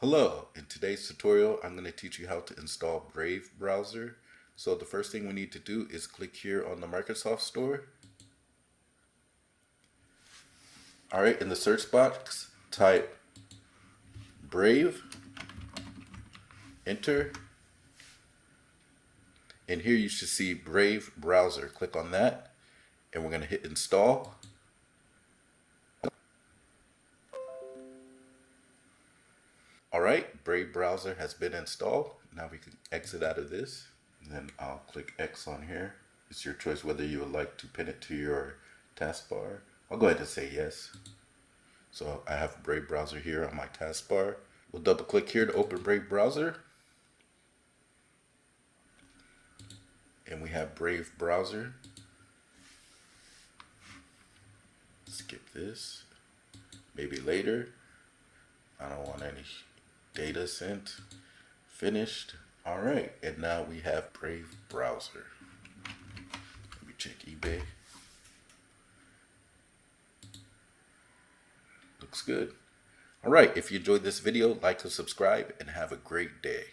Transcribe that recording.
Hello, in today's tutorial I'm going to teach you how to install Brave browser. So the first thing we need to do is click here on the Microsoft Store. Alright, in the search box type Brave, enter, and here you should see Brave browser. Click on that and we're going to hit install. Alright, Brave browser has been installed. Now we can exit out of this. And then I'll click X on here. It's your choice whether you would like to pin it to your taskbar. I'll go ahead and say yes. So I have Brave browser here on my taskbar. We'll double click here to open Brave browser. And we have Brave browser. Skip this. Maybe later. I don't want any data sent. Finished. Alright, and now we have Brave browser. Let me check eBay. Looks good. Alright, if you enjoyed this video, like and subscribe, and have a great day.